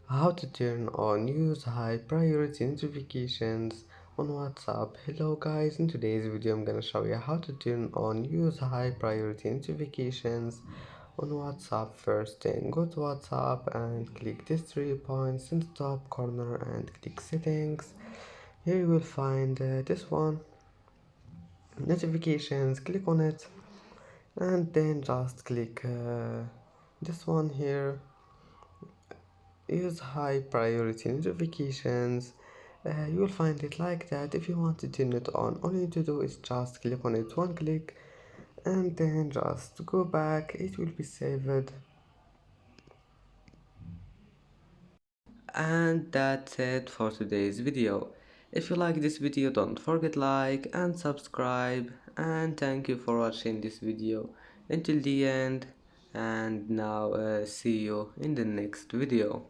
How to turn on use high priority notifications on WhatsApp. Hello guys, in today's video I'm gonna show you how to turn on use high priority notifications on WhatsApp. First thing, go to WhatsApp and click these 3 points in the top corner and click settings. Here you will find this one, notifications. Click on it and then just click this one here, use high priority notifications. You will find it like that. If you want to turn it on, all you need to do is just click on it one click and then just go back. It will be saved. And that's it for today's video. If you like this video, don't forget like and subscribe, and thank you for watching this video until the end. And now see you in the next video.